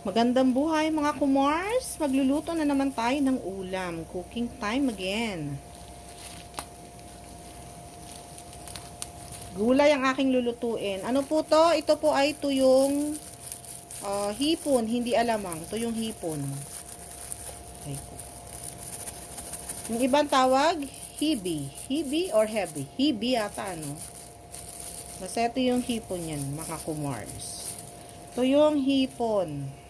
Magandang buhay mga kumars! Magluluto na naman tayo ng ulam. Cooking time again. Gulay ang aking lulutuin. Ano po to? Ito po ay tuyong hipon, hindi alamang. Tuyong hipon. Yung ibang tawag, hibi. Hibi or hebi? Hibi yata, ano? Basta ito yung hipon yan, mga kumars. Tuyong hipon.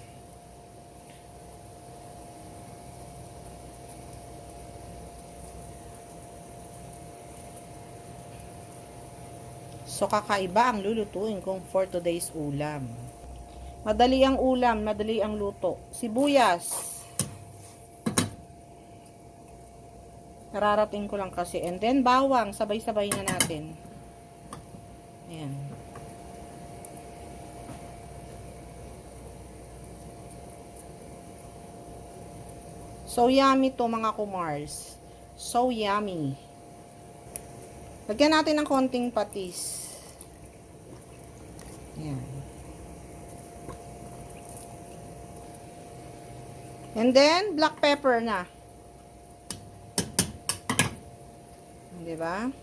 So, kakaiba ang lulutuin kong for today's ulam. Madali ang ulam, madali ang luto. Sibuyas. Nararating ko lang kasi. And then, bawang. Sabay-sabay na natin. Ayan. So, yummy to mga kumars. So, yummy. Lagyan natin ng konting patis. Ayan. And then, black pepper na. Diba?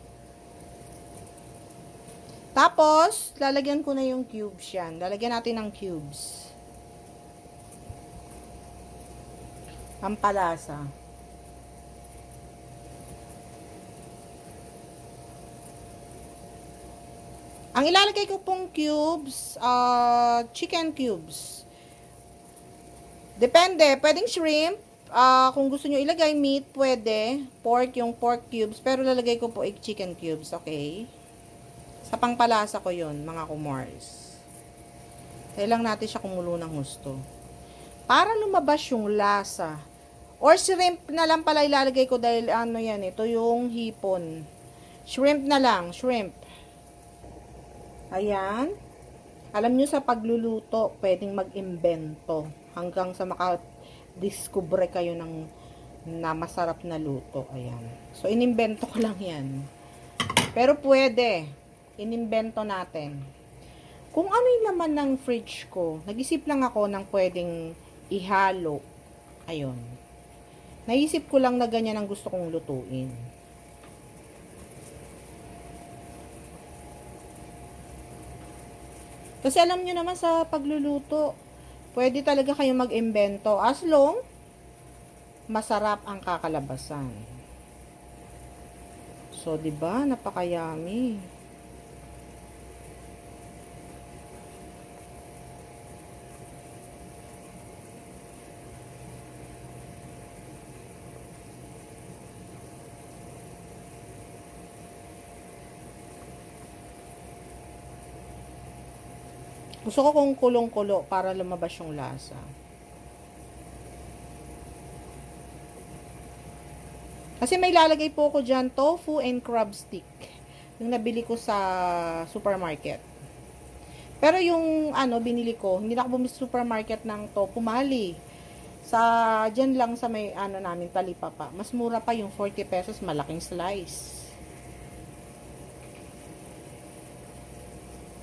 Tapos, lalagyan ko na yung cubes yan. Lalagyan natin ng cubes. Pampalasa. Ang ilalagay ko pong cubes, chicken cubes. Depende, pwedeng shrimp. Kung gusto nyo ilagay meat, pwede. Pork, yung pork cubes. Pero lalagay ko po chicken cubes, okay? Sa pangpalasa ko yun, mga kumars. Kailang natin siya kumulo ng gusto. Para lumabas yung lasa. Or shrimp na lang pala ilalagay ko dahil ano yan, ito yung hipon. Shrimp na lang, shrimp. Ayan. Alam nyo sa pagluluto, pwedeng mag-imbento hanggang sa makadiskubre kayo ng na masarap na luto. Ayan. So, inimbento ko lang yan. Pero pwede. Inimbento natin. Kung ano yung laman ng fridge ko, nag-isip lang ako ng pwedeng ihalo. Ayun. Naisip ko lang na ganyan ang gusto kong lutuin. Kasi alam nyo naman sa pagluluto, pwede talaga kayo mag-imbento as long masarap ang kakalabasan. So, 'di ba? Napaka-yummy. Gusto ko kung kulong-kulo para lumabas yung lasa. Kasi may lalagay po ko dyan, tofu and crab stick. Yung nabili ko sa supermarket. Pero yung binili ko, hindi na ako bumili sa supermarket ng tofu, mali. Dyan lang sa may namin, Talipapa. Mas mura pa yung 40 pesos, malaking slice.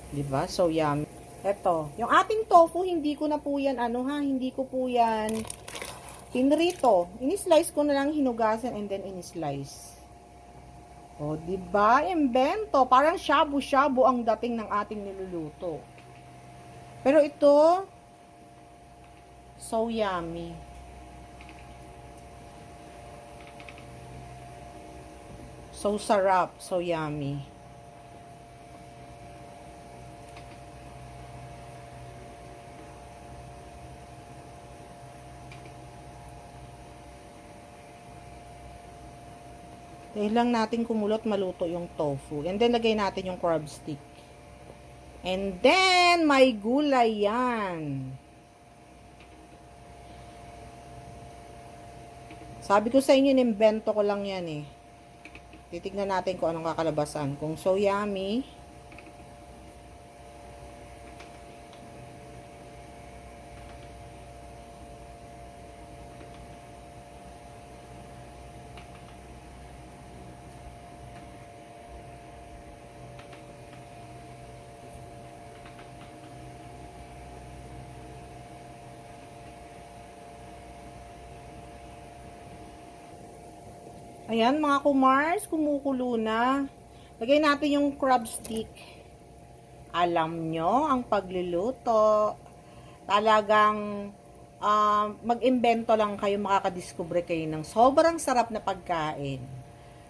Diba? So, yummy. Eto, yung ating tofu, hindi ko na po yan, hindi ko po yan pinrito. Ini-slice ko na lang, hinugasan, and then ini-slice. O, diba? Imbento. Parang shabu-shabu ang dating ng ating niluluto. Pero ito, so yummy. So sarap, so yummy. Dahil lang natin kumulot maluto yung tofu. And then, lagay natin yung crab stick. And then, may gulay yan. Sabi ko sa inyo, inimbento ko lang yan eh. Titignan natin kung anong kakalabasan. Kung so yummy. Ayan, mga kumars, kumukulo na. Lagay natin yung crab stick. Alam nyo, ang pagluluto, talagang mag-imbento lang kayo, makakadiscover kayo ng sobrang sarap na pagkain.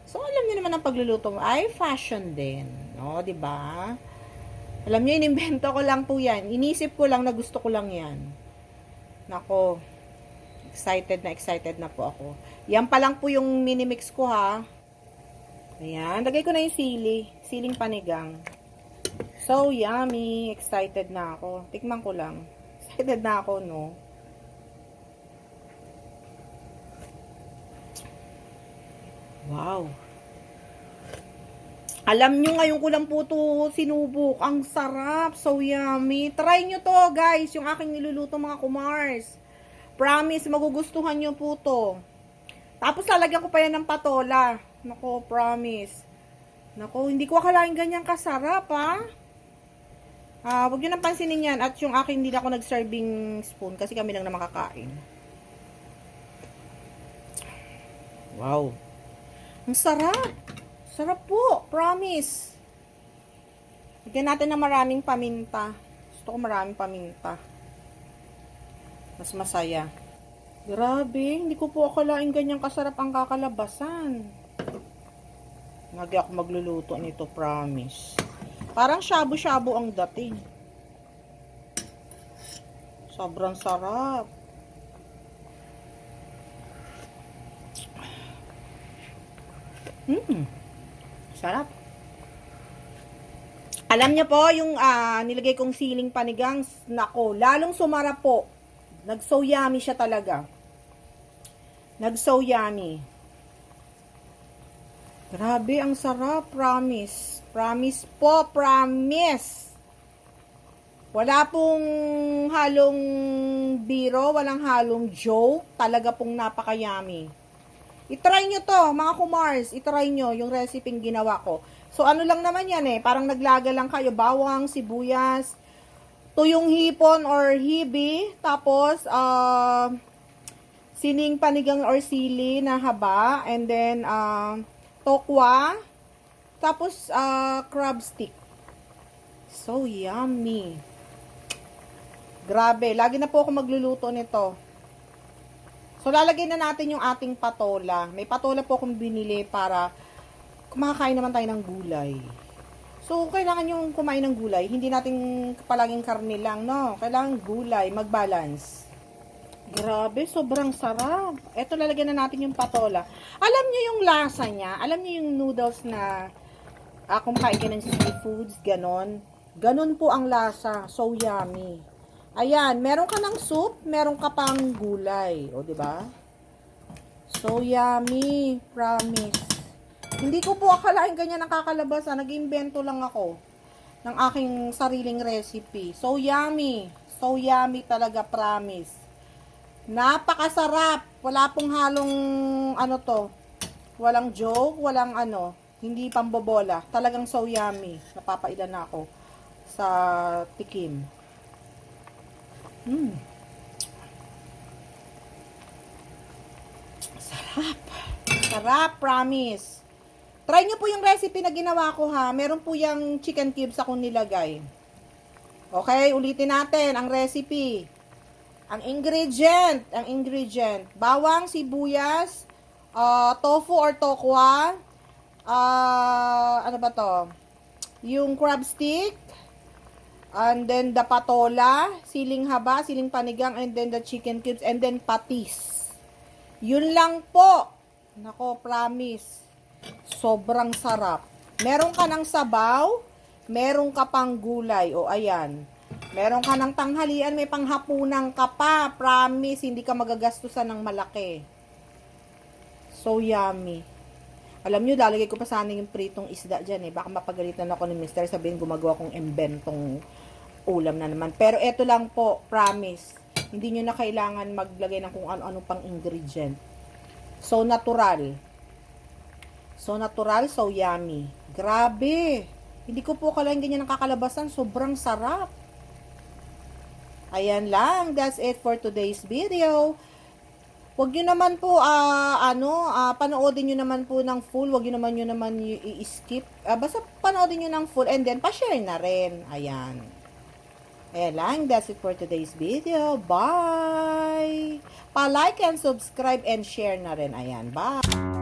So, alam niyo naman ang pagluluto mo ay fashion din. No, di ba? Alam niyo, inimbento ko lang po yan. Inisip ko lang na gusto ko lang yan. Nako, excited na po ako. Yan pa lang po yung mini-mix ko ha. Ayan, lagay ko na yung siling panigang. So, yummy. Excited na ako. Tikman ko lang. Excited na ako, no? Wow. Alam nyo, ngayon ko lang po ito sinubok. Ang sarap. So yummy. Try nyo to, guys. Yung aking niluluto, mga kumars. Promise, magugustuhan nyo po to. Tapos, lalagyan ko pa yan ng patola. Nako, promise. Nako, hindi ko akalain ganyan kasarap, ha? Huwag nyo nang pansinin yan. At yung aking, hindi na ako nag-serving spoon kasi kami lang na makakain. Wow. Ang sarap. Sarap po. Promise. Lagyan natin ng maraming paminta. Gusto ko maraming paminta. Mas masaya. Grabe. Hindi ko po akalain ganyan kasarap ang kakalabasan. Lagi ako magluluto nito. Promise. Parang shabu-shabu ang dating. Sobrang sarap. Sarap. Alam niyo po, yung nilagay kong siling panigang, nako, lalong sumarap po. Nag-so yummy siya talaga. Nag-so yummy. Grabe, ang sarap. Promise. Promise po, promise. Wala pong halong biro, walang halong joke. Talaga pong napaka-yummy. I-try nyo to, mga kumars. I-try nyo yung recipe ginawa ko. So, ano lang naman yan eh. Parang naglaga lang kayo. Bawang, sibuyas, tuyong hipon or hibi. Tapos, siling panigang or sili na haba. And then, tokwa. Tapos, crab stick. So, yummy. Grabe. Lagi na po ako magluluto nito. So, lalagay na natin yung ating patola. May patola po akong binili para kumakain naman tayo ng gulay. So, kailangan yung kumain ng gulay. Hindi natin palaging karne lang, no? Kailangan gulay, mag-balance. Grabe, sobrang sarap. Eto, lalagyan na natin yung patola. Alam niyo yung lasa niya? Alam niyo yung noodles na kumakain ka ng seafoods, ganon? Ganon po ang lasa. So, yummy. Ayan, meron ka ng soup, meron ka pang gulay. O, diba? So, yummy. Promise. Hindi ko po akalain ganyan nakakalabasan. Nag-invento lang ako ng aking sariling recipe. So, yummy. So, yummy talaga, promise. Napakasarap. Wala pong halong, ano to, walang joke, walang ano, hindi pambobola. Talagang so yummy. Napapailan na ako sa tikim. Sarap. Sarap, promise. Try nyo po yung recipe na ginawa ko ha. Meron po yung chicken cubes akong nilagay. Okay, ulitin natin ang recipe. Ang ingredient. Bawang, sibuyas, tofu or tokwa. Ano ba to? Yung crab stick. And then the patola, siling haba, siling panigang, and then the chicken cubes, and then patis. Yun lang po. Nako, promise. Sobrang sarap. Meron ka ng sabaw, meron ka pang gulay. O, ayan. Meron ka ng tanghalian, may panghapunan ka pa. Promise, hindi ka magagastusan ng malaki. So yummy. Alam nyo, lalagay ko pa sana yung pritong isda dyan eh. Baka mapagalitan ako ni Mr. Sabihin, gumagawa kong embentong ulam na naman. Pero eto lang po, promise. Hindi nyo na kailangan maglagay ng kung ano-ano pang ingredient. So natural. So natural, so yummy. Grabe. Hindi ko po kalahin ganyan ang kakalabasan. Sobrang sarap. Ayan lang. That's it for today's video. Wag nyo naman po, panoodin nyo naman po ng full. Wag nyo naman i-skip. Basta panoodin nyo ng full and then pa-share na rin. Ayan. Ayan lang. That's it for today's video. Bye! Pa-like and subscribe and share na rin. Ayan. Bye!